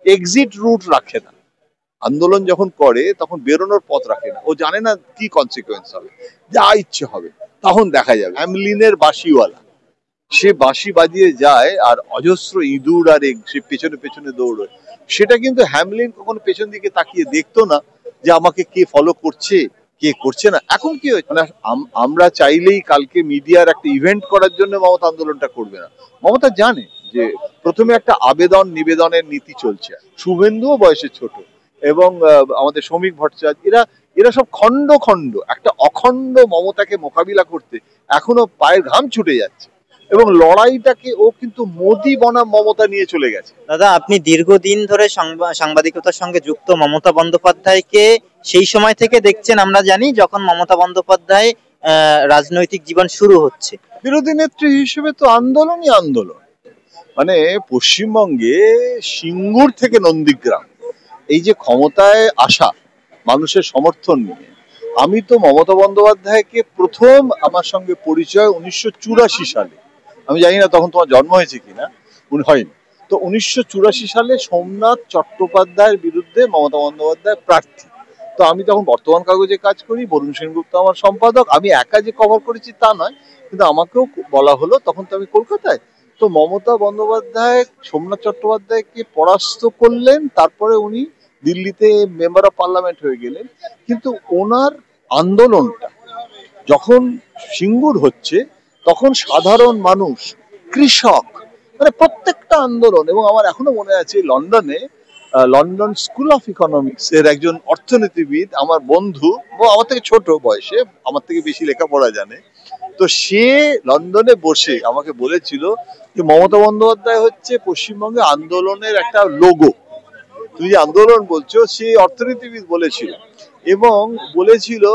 Exit root রাখে না। আন্দোলন যখন করে তখন বেরোনোর পথ রাখে না। ও জানে না কি কনসিকুয়েন্স হবে, যা ইচ্ছে হবে তখন দেখা যাবে। হ্যামলিনের বাঁশিওয়ালা, সে বাঁশি বাজিয়ে যায় আর অজস্র ইঁদুর আর সে পেছনে পেছনে দৌড়য়। সেটা কিন্তু হ্যামলিন কখনো পেছন দিকে তাকিয়ে দেখতো না যে আমাকে কে ফলো করছে কে করছে না। এখন কি হয়েছে, মানে আমরা চাইলেই কালকে মিডিয়ার একটা ইভেন্ট করার জন্য মমতা আন্দোলনটা করবে না। মমতা জানে যে প্রথমে একটা আবেদন নিবেদনের নীতি চলছে। শুভেন্দুও বয়সে ছোট এবং আমাদের শ্রমিক ভট্টাচার্য, এরা এরা সব খন্ড খন্ড একটা অখণ্ড মমতাকে মোকাবিলা করতে এখনো পায়ের ঘাম ছুটে যাচ্ছে এবং লড়াইটাকে ও কিন্তু মোদি বনাম মমতা নিয়ে চলে গেছে। দাদা, আপনি দীর্ঘদিন ধরে সাংবাদিকতার সঙ্গে যুক্ত। মমতা বন্দ্যোপাধ্যায়কে সেই সময় থেকে দেখছেন, আমরা জানি, যখন মমতা বন্দ্যোপাধ্যায় রাজনৈতিক জীবন শুরু হচ্ছে। বিরোধী নেত্রী হিসেবে তো আন্দোলনই আন্দোলন। মানে পশ্চিমবঙ্গে সিঙ্গুর থেকে নন্দীগ্রাম এই যে ক্ষমতায় আসা মানুষের সমর্থন নিয়ে, আমি তো মমতা বন্দ্যোপাধ্যায়কে প্রথম আমার সঙ্গে পরিচয় 1984 সালে। আমি জানি না তখন তোমার জন্ম হয়েছে কিনা, হয়নি। তো 1984 সালে সোমনাথ চট্টোপাধ্যায়ের বিরুদ্ধে মমতা বন্দ্যোপাধ্যায় প্রার্থী। তো আমি তখন বর্তমান কাগজে কাজ করি, বরুণ সেনগুপ্ত আমার সম্পাদক। আমি একা যে কভার করেছি তা নয়, কিন্তু আমাকেও বলা হলো, তখন তো আমি কলকাতায়। তো মমতা বন্দ্যোপাধ্যায় সোমনাথ চট্টোপাধ্যায়কে পরাস্ত করলেন, তারপরে উনি দিল্লিতে মেম্বার অফ পার্লামেন্ট হয়ে গেলেন। কিন্তু ওনার আন্দোলনটা যখন সিঙ্গুর হচ্ছে, তখন সাধারণ মানুষ, কৃষক, মানে প্রত্যেকটা আন্দোলন। এবং আমার এখনো মনে আছে লন্ডনে, লন্ডন স্কুল অফ ইকোনমিক্স এর একজন অর্থনীতিবিদ, আমার বন্ধু, ও আমার থেকে ছোট বয়সে, আমার থেকে বেশি লেখাপড়া জানে। তো সে লন্ডনে বসে আমাকে বলেছিল যে মমতা বন্দ্যোপাধ্যায় হচ্ছে পশ্চিমবঙ্গে আন্দোলনের একটা লোগো। তুমি যে আন্দোলন বলছো, সে অর্থনীতিবিদ বলেছিল এবং বলেছিল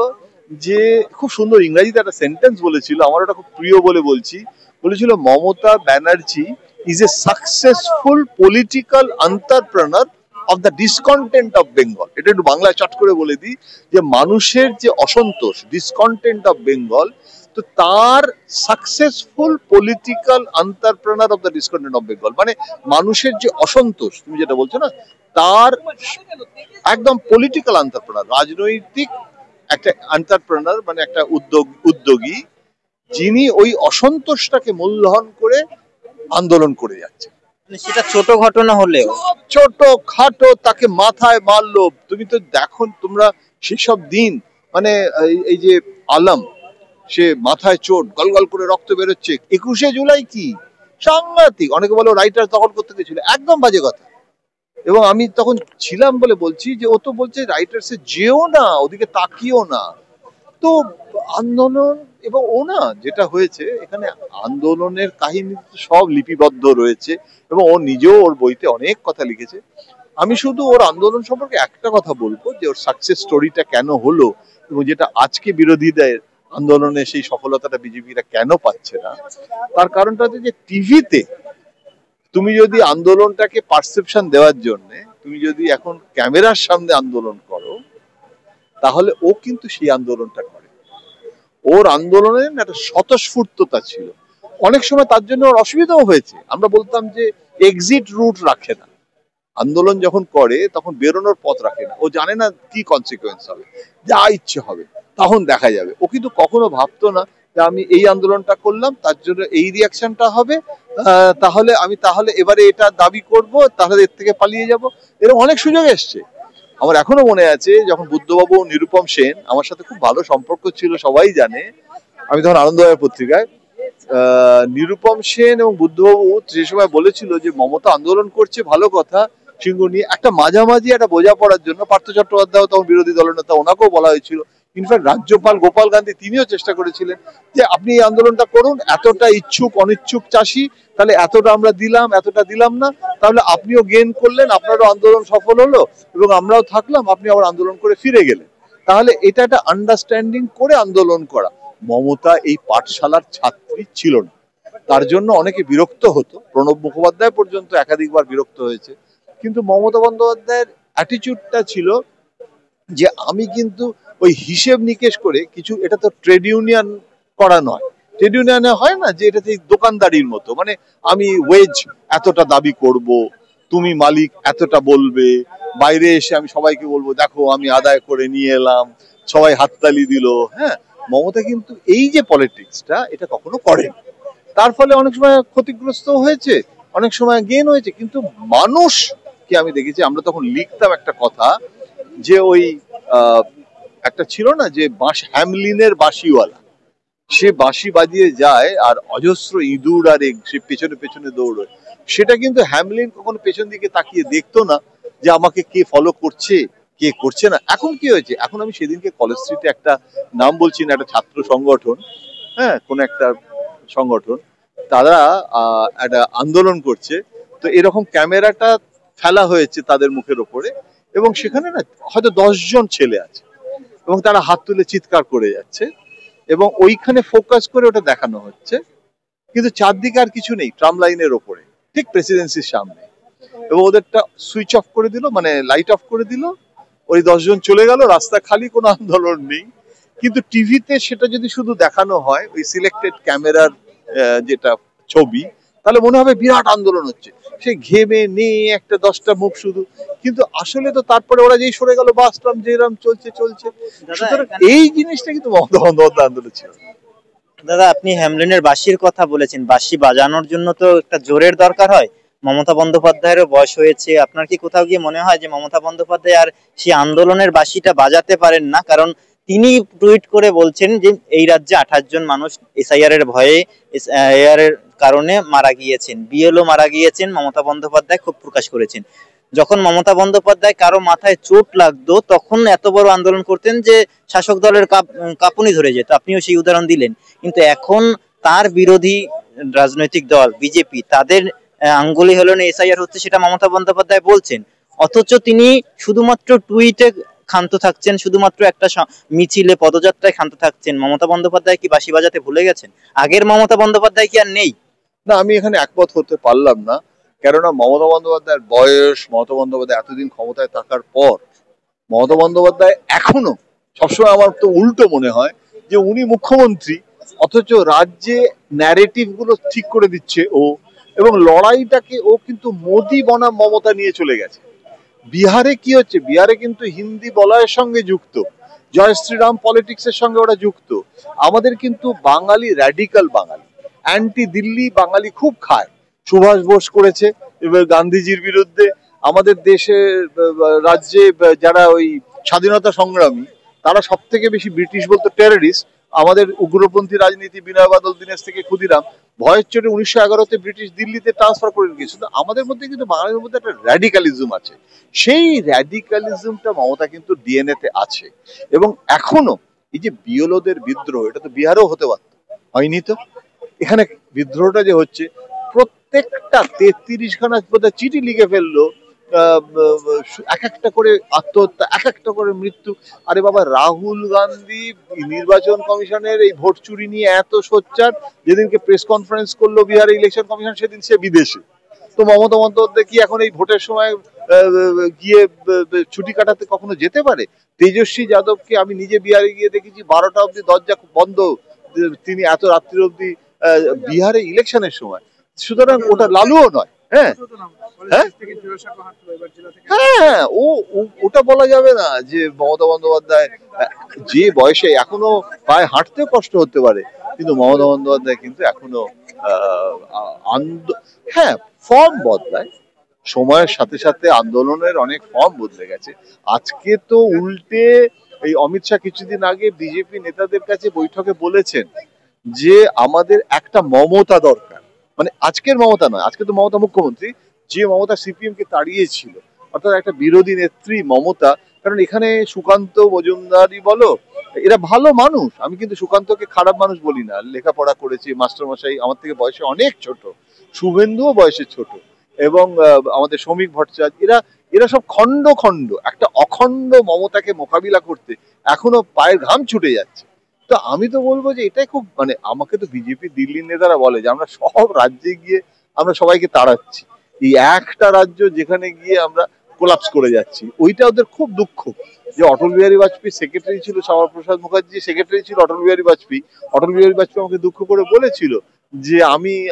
যে খুব সুন্দর ইংরেজিতে একটা সেন্টেন্স বলেছিল, আমার ওটা খুব প্রিয় বলে বলছি। বলেছিল Mamata Banerjee is a successful political entrepreneur of the discontent of Bengal. এটা একটু বাংলায় চট করে বলে দিই, যে মানুষের যে অসন্তোষ, ডিসকন্টেন্ট অফ বেঙ্গল, তো তার successful political entrepreneur of the discontent of Bengal, মানে মানুষের যে অসন্তোষ তুমি যেটা বলছো না, তার একদম পলিটিক্যাল এন্টারপ্রেনার, রাজনৈতিক একটা এন্টারপ্রেনার, মানে একটা উদ্যোগী, যিনি ওই অসন্তোষটাকে মূল্যায়ন করে আন্দোলন করে যাচ্ছে। সেটা ছোট ঘটনা হলেও, ছোট খাটো, তাকে মাথায় মারলো। তুমি তো দেখো, তোমরা সেসব দিন, মানে এই যে আলম, সে মাথায় চোট, গলগল করে রক্ত বেরোচ্ছে। 21শে জুলাই কি সাংঘাতিক। অনেকে বলো রাইটার দখল করতে গেছিল, একদম বাজে কথা। এবং আমি তখন ছিলাম বলে বলছি যে ও তো বলছে রাইটার্সে যেও না, ওদিকে তাকিও না। তো আন্দোলন এবং ও না, যেটা হয়েছে এখানে আন্দোলনের কাহিনী সব লিপিবদ্ধ রয়েছে এবং ও নিজেও ওর বইতে অনেক কথা লিখেছে। আমি শুধু ওর আন্দোলন সম্পর্কে একটা কথা বলবো, যে ওর সাকসেস স্টোরিটা কেন হলো এবং যেটা আজকে বিরোধীদের আন্দোলনে সেই সফলতাটা বিজেপিরা কেন পাচ্ছে না, তার কারণটা হচ্ছে যে টিভিতে তুমি যদি আন্দোলনটাকে পারসেপশন দেওয়ার জন্য তুমি যদি এখন ক্যামেরার সামনে আন্দোলন করো, তাহলে ও কিন্তু সেই আন্দোলনটা করে। ওর আন্দোলনের একটা স্বতঃস্ফূর্ততা ছিল। অনেক সময় তার জন্য ওর অসুবিধাও হয়েছে। আমরা বলতাম যে এক্সিট রুট রাখে না। আন্দোলন যখন করে তখন বেরোনোর পথ রাখে না। ও জানে না কি কনসিকুয়েন্স হবে, যা ইচ্ছে হবে তখন দেখা যাবে। ও কিন্তু কখনো ভাবতো না যে আমি এই আন্দোলনটা করলাম, তার জন্য এই রিয়াকশনটা হবে, তাহলে এবারে এটা দাবি করব, তাহলে এর থেকে পালিয়ে যাব। এরকম অনেক সুযোগ এসছে। আমার এখনো মনে আছে যখন বুদ্ধবাবু, নিরুপম সেন, আমার সাথে খুব ভালো সম্পর্ক ছিল, সবাই জানে। আমি তখন আনন্দবাজার পত্রিকায়, নিরুপম সেন এবং বুদ্ধবাবু যে সময় বলেছিল যে মমতা আন্দোলন করছে, ভালো কথা, সিঙ্গুর নিয়ে একটা মাঝামাঝি একটা বোঝাপড়ার জন্য পার্থ চট্টোপাধ্যায় তখন বিরোধী দলনেতা, ওনাকেও বলা হয়েছিল। ইনফ্যাক্ট রাজ্যপাল গোপাল গান্ধী তিনিও চেষ্টা করেছিলেন যে আপনি এই আন্দোলনটা করুন, এতটা ইচ্ছুক অনিচ্ছুক চাষি, তাহলে এতটা আমরা দিলাম, এতটা দিলাম না, তাহলে আপনিও গেইন করলেন, আপনারও আন্দোলন সফল হলো এবং আমরাও থাকলাম, আপনি আবার আন্দোলন করে ফিরে গেলেন। তাহলে এটা একটা আন্ডারস্ট্যান্ডিং করে আন্দোলন করা। মমতা এই পাঠশালার ছাত্রী ছিল না, তার জন্য অনেকে বিরক্ত হতো। প্রণব মুখোপাধ্যায় পর্যন্ত একাধিকবার বিরক্ত হয়েছে। কিন্তু মমতা বন্দ্যোপাধ্যায়ের অ্যাটিটিউডটা ছিল যে আমি কিন্তু ওই হিসেব নিকেশ করে কিছু, এটা তো ট্রেড ইউনিয়ন করা নয়। ট্রেড ইউনিয়নে হয় না যে এটা দোকানদারির মতো, মানে আমি ওয়েজ এতটা দাবি করব, তুমি মালিক এতটা বলবে, বাইরে এসে আমি সবাইকে বলবো দেখো আমি আদায় করে নিয়ে এলাম, সবাই হাততালি দিল। হ্যাঁ, মমতা কিন্তু এই যে পলিটিক্সটা এটা কখনো করেন, তার ফলে অনেক সময় ক্ষতিগ্রস্ত হয়েছে, অনেক সময় গেন হয়েছে, কিন্তু মানুষ কি আমি দেখেছি, আমরা তখন লিখতাম একটা কথা যে ওই একটা ছিল না যে হ্যামলিনের বাঁশিওয়ালা, সে বাঁশি বাজিয়ে যায় আর অজস্র ইঁদুর আর সে পেছনে পেছনে দৌড়য়। সেটা কিন্তু হ্যামলিন কখনো পেছন দিকে তাকিয়ে দেখতো না যে আমাকে কে ফলো করছে কে করছে না। এখন কি হয়েছে, এখন আমি সেদিনকে কলেজ স্ট্রিটে একটা, নাম বলছি না, একটা ছাত্র সংগঠন, হ্যাঁ কোন একটা সংগঠন, তারা একটা আন্দোলন করছে, তো এরকম ক্যামেরাটা ফেলা হয়েছে তাদের মুখের ওপরে, এবং সেখানে না হয়তো 10 জন ছেলে আছে এবং তারা হাত তুলে চিৎকার করে যাচ্ছে এবং ওইখানে ফোকাস করে ওটা দেখানো হচ্ছে, কিন্তু চারদিকে আর কিছু নেই, ট্রাম লাইনের ওপরে ঠিক প্রেসিডেন্সির সামনে, এবং ওদেরটা সুইচ অফ করে দিল, মানে লাইট অফ করে দিল, ওই 10 জন চলে গেল, রাস্তা খালি, কোনো আন্দোলন নেই। কিন্তু টিভিতে সেটা যদি শুধু দেখানো হয় ওই সিলেক্টেড ক্যামেরার যেটা ছবি, তাহলে মনে হবে বিরাট আন্দোলন হচ্ছে, সে ঘেমে নিয়ে একটা 10টা মুখ শুধু, কিন্তু আসলে তো তারপরে ওরা যেই সরে গেল বাস ট্রাম যেরাম চলছে চলছে। সুতরাং এই জিনিসটা কিন্তু মমতা বন্দ্যোপাধ্যায় আন্দোলন ছিল। দাদা, আপনি হ্যামলিনের বাঁশির কথা বলেছেন, বাঁশি বাজানোর জন্য তো একটা জোরের দরকার হয়। মমতা বন্দ্যোপাধ্যায়েরও বয়স হয়েছে, আপনার কি কোথাও গিয়ে মনে হয় যে মমতা বন্দ্যোপাধ্যায় আর সেই আন্দোলনের বাঁশিটা বাজাতে পারেন না? কারণ তিনি টুইট করে বলছেন যে এই রাজ্যে 28 জন মানুষ এসআইআর এর ভয়ে, এসআইআর এর কারণে মারা গিয়েছেন, বিএলও মারা গিয়েছেন, মমতা বন্দ্যোপাধ্যায় ক্ষোভ প্রকাশ করেছেন। যখন মমতা বন্দ্যোপাধ্যায় কারো মাথায় চোট লাগতো তখন এত বড় আন্দোলন করতেন যে শাসক দলের কাঁপুনি ধরে যেত, আপনিও সেই উদাহরণ দিলেন। কিন্তু এখন তার বিরোধী রাজনৈতিক দল বিজেপি, তাদের আঙ্গুলি হলো না এসআইআর হচ্ছে, সেটা মমতা বন্দ্যোপাধ্যায় বলছেন, অথচ তিনি শুধুমাত্র টুইটে ক্ষান্ত থাকছেন, শুধুমাত্র একটা মিছিলে পদযাত্রায় ক্ষান্ত থাকছেন। মমতা বন্দ্যোপাধ্যায় কি বাঁশি বাজাতে ভুলে গেছেন? আগের মমতা বন্দ্যোপাধ্যায় কি আর নেই? না, আমি এখানে একমত হতে পারলাম না, কেননা মমতা বন্দ্যোপাধ্যায়ের বয়স, মমতা বন্দ্যোপাধ্যায় এতদিন ক্ষমতায় থাকার পর, মমতা বন্দ্যোপাধ্যায় এখনো, সবসময় আমার তো উল্টো মনে হয় যে উনি মুখ্যমন্ত্রী অথচ রাজ্যে ন্যারেটিভ গুলো ঠিক করে দিচ্ছে ও, এবং লড়াইটাকে ও কিন্তু মোদি বনাম মমতা নিয়ে চলে গেছে। বিহারে কি হচ্ছে, বিহারে কিন্তু হিন্দি বলয়ের সঙ্গে যুক্ত, জয় শ্রীরাম পলিটিক্স এর সঙ্গে ওরা যুক্ত। আমাদের কিন্তু বাঙালি র্যাডিক্যাল বাঙালি, অ্যান্টি দিল্লি বাঙালি খুব খায়। সুভাষ বোস করেছে এবার গান্ধীজির বিরুদ্ধে, আমাদের দেশে রাজ্যে যারা ওই স্বাধীনতা সংগ্রামী তারা সব থেকে বেশি ব্রিটিশ বলতো টেররিস্ট। আমাদের উগ্রপন্থী রাজনীতি বিনয় বাদল দীনেশ থেকে ক্ষুদিরাম, ভয়ের চোটে 1911-তে ব্রিটিশ দিল্লিতে ট্রান্সফার করে গিয়েছিল। আমাদের মধ্যে কিন্তু বাঙালির মধ্যে একটা র্যাডিক্যালিজম আছে, সেই র্যাডিক্যালিজমটা মমতা কিন্তু ডিএনএ তে আছে। এবং এখনো এই যে বিএলওদের বিদ্রোহ, এটা তো বিহারেও হতে পারত, হয়নি তো। এখানে বিদ্রোহটা যে হচ্ছে, প্রত্যেকটা 33খানা চিঠি লিখে ফেললো, এক একটা করে আত্মহত্যা, এক একটা করে মৃত্যু। আরে বাবা, রাহুল গান্ধী নির্বাচন কমিশনের এই ভোট চুরি নিয়ে এত সোচ্চার, যেদিনকে প্রেস কনফারেন্স করলো বিহারে ইলেকশন কমিশন সেদিন সে বিদেশে। তো মমতা বন্দ্যোপাধ্যায় কি এখন এই ভোটের সময় গিয়ে ছুটি কাটাতে কখনো যেতে পারে? তেজস্বী যাদবকে আমি নিজে বিহারে গিয়ে দেখেছি 12টা অব্দি দরজা বন্ধ, তিনি এত রাত্রি অব্দি বিহারে ইলেকশনের সময়। সুতরাং ওটা লালুও নয়। হ্যাঁ হ্যাঁ হ্যাঁ, ওটা বলা যাবে না যে মমতা বন্দ্যোপাধ্যায় যে বয়সে এখনো পায়ে হাঁটতেও কষ্ট হতে পারে, কিন্তু মমতা বন্দ্যোপাধ্যায় কিন্তু এখনো হ্যাঁ, ফর্ম বদলায় সময়ের সাথে সাথে, আন্দোলনের অনেক ফর্ম বদলে গেছে। আজকে তো উল্টে এই অমিত শাহ কিছুদিন আগে বিজেপি নেতাদের কাছে বৈঠকে বলেছেন যে আমাদের একটা মমতা দরকার, মানে আজকের মমতা নয়, আজকে তো মমতা মুখ্যমন্ত্রী, যে মমতা সিপিএম কে তাড়িয়েছিল, অর্থাৎ একটা বিরোধী নেত্রী মমতা। কারণ এখানে সুকান্ত মজুমদারই বলো, এরা ভালো মানুষ, আমি কিন্তু সুকান্তকে খারাপ মানুষ বলি না, লেখাপড়া করেছি, মাস্টারমশাই, আমার থেকে বয়সে অনেক ছোট, শুভেন্দুও বয়সে ছোট, এবং আমাদের শ্রমিক ভট্টাচার্য, এরা এরা সব খন্ড খন্ড, একটা অখণ্ড মমতাকে মোকাবিলা করতে এখনো পায়ের ঘাম ছুটে যাচ্ছে। তো আমি তো বলবো যে এটাই খুব, মানে আমাকে তো বিজেপি দিল্লির নেতারা বলে যে আমরা সব রাজ্যে গিয়ে আমরা সবাইকে তাড়াচ্ছি, এই একটা রাজ্য যেখানে গিয়ে আমরা কোলাপস করে যাচ্ছি, ওইটা ওদের খুব দুঃখ। যে অটল বিহারী বাজপেয়ী সেক্রেটারি ছিল, শ্যামা প্রসাদ মুখার্জি সেক্রেটারি ছিল অটল বিহারী বাজপেয়ী, অটল বিহারী বাজপেয়ী আমাকে দুঃখ করে বলেছিল যে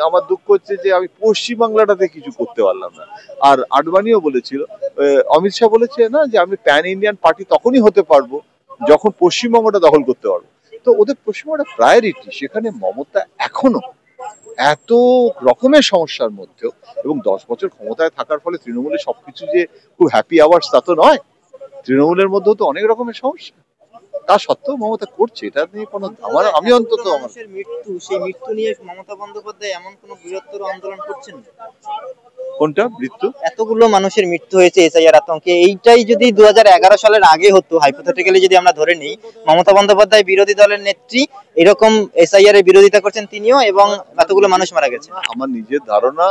আমার দুঃখ হচ্ছে যে আমি পশ্চিমবাংলাটাতে কিছু করতে পারলাম না। আর আডবাণীও বলেছিল, অমিত শাহ বলেছে না যে আমি প্যান ইন্ডিয়ান পার্টি তখনই হতে পারবো যখন পশ্চিমবঙ্গটা দখল করতে পারবো। তো ওদের পশ্চিমবঙ্গটা প্রায়োরিটি, সেখানে মমতা এখনো এত রকমের সমস্যার মধ্যেও, এবং 10 বছর ক্ষমতায় থাকার ফলে তৃণমূলের সবকিছু যে খুব হ্যাপি আওয়ার্স তা তো নয়, তৃণমূলের মধ্যেও তো অনেক রকমের সমস্যা। তা সত্ত্বেও মমতা করছে, এটা নিয়ে কোনো আমি অন্তত মানুষের মৃত্যু, সেই মৃত্যু নিয়ে মমতা বন্দ্যোপাধ্যায় এমন কোন বৃহত্তর আন্দোলন করছেন না। কোনটা মৃত্যু? এতগুলো মানুষের মৃত্যু হয়েছে এসআইআর আতঙ্কে, এইটাই যদি 2011 সালের আগে হতো, হাইপোথেটিক্যালি যদি আমরা ধরে নিই মমতা বন্দ্যোপাধ্যায় বিরোধী দলের নেত্রী, এরকম এসআইআর এর বিরোধিতা করছেন তিনিও, এবং এতগুলো মানুষ মারা গেছে। আমার নিজের ধারণা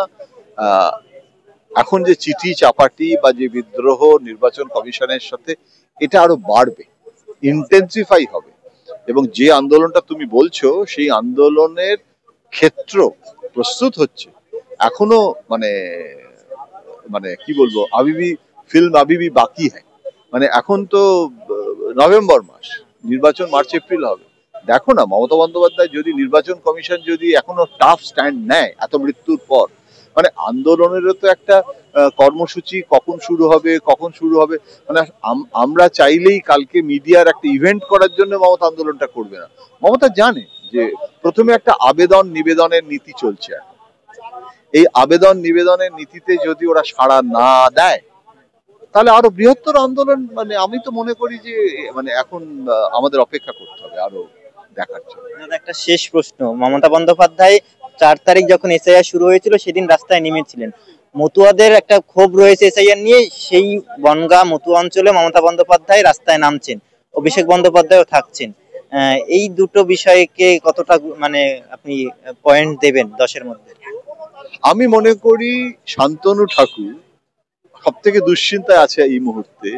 এখন যে চিঠি চাপাটি বা যে বিদ্রোহ নির্বাচন কমিশনের সাথে, এটা আরো বাড়বে, ইন্টেন্সিফাই হবে, এবং যে আন্দোলনটা তুমি বলছো সেই আন্দোলনের ক্ষেত্র প্রস্তুত হচ্ছে এখনো, মানে মানে কি বলবো, ফিল্ম আবিবি বাকি হ্যাঁ। মানে এখন তো নভেম্বর মাস, নির্বাচন মার্চ এপ্রিল হবে। দেখো না, মমতা বন্দ্যোপাধ্যায় যদি নির্বাচন কমিশন যদি এখনো টাফ স্ট্যান্ড নেয় এত মৃত্যুর পর, মানে আন্দোলনেরও তো একটা কর্মসূচি কখন শুরু হবে, মানে আমরা চাইলেই কালকে মিডিয়ার একটা ইভেন্ট করার জন্য মমতা আন্দোলনটা করবে না। মমতা জানে যে প্রথমে একটা আবেদন নিবেদনের নীতি চলছে, এই আবেদন নিবেদনের নীতিতে যদি ওরা সাড়া না দেয় তাহলে আরো বৃহত্তর আন্দোলন, মানে আমি তো মনে করি যে মানে এখন আমাদের অপেক্ষা করতে হবে আরো দেখার জন্য। একটা শেষ প্রশ্ন, মমতা বন্দ্যোপাধ্যায় 4 তারিখ যখন এসআইআর শুরু হয়েছিল সেদিন রাস্তায় নেমেছিলেন, মতুয়াদের একটা ক্ষোভ রয়েছে এসআইআর নিয়ে, সেই বনগাঁ মতুয়া অঞ্চলে মমতা বন্দ্যোপাধ্যায় রাস্তায় নামছেন, অভিষেক বন্দ্যোপাধ্যায়ও থাকছেন, এই দুটো বিষয়কে কতটা মানে আপনি পয়েন্ট দেবেন 10-এর মধ্যে? আমি মনে করি শান্তনু ঠাকুর সব থেকে দুশ্চিন্তায় আছে এই মুহূর্তে।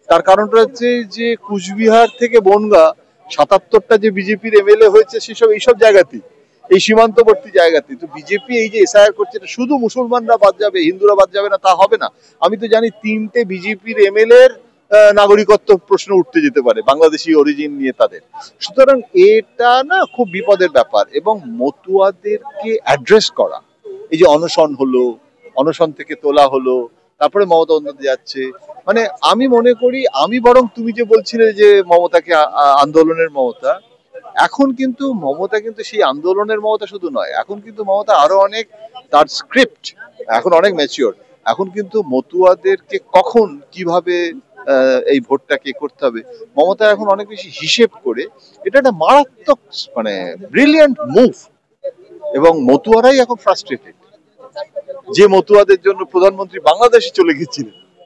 তার কারণটা হচ্ছে যে কুচবিহার থেকে বনগাঁ 77টা যে বিজেপির এমএলএ হয়েছে সেসব এইসব জায়গাতেই, এই সীমান্তবর্তী জায়গাতে। তো বিজেপি এই যে এসআইআর করছে, এটা শুধু মুসলমানরা বাদ যাবে, হিন্দুরা বাদ যাবে না তা হবে না। আমি তো জানি 3টে বিজেপির এমএলএ এর নাগরিকত্ব প্রশ্ন উঠতে যেতে পারে বাংলাদেশি অরিজিন নিয়ে তাদের। সুতরাং এটা না খুব বিপদের ব্যাপার, এবং মতুয়াদেরকে অ্যাড্রেস করা, এই যে অনশন হলো, অনশন থেকে তোলা হলো, তারপরে মমতা বন্দ্যোপাধ্যায় যাচ্ছে, মানে আমি মনে করি, আমি বরং তুমি যে বলছিলে যে মমতাকে আন্দোলনের মমতা, এখন কিন্তু মমতা কিন্তু সেই আন্দোলনের মমতা শুধু নয়, এখন কিন্তু মমতা আরো অনেক, তার স্ক্রিপ্ট এখন অনেক ম্যাচিওর। এখন কিন্তু মতুয়াদেরকে কখন কিভাবে এই ভোটটাকে করতে হবে, মমতা এখন অনেক বেশি হিসেব করে, এটা একটা মারাত্মক মানে ব্রিলিয়ান্ট মুভ। এবং মতুয়ারাই এখন ফ্রাস্ট্রেটেড, যে মতুয়াদের জন্য প্রধানমন্ত্রী বাংলাদেশে চলে গেছিলেন,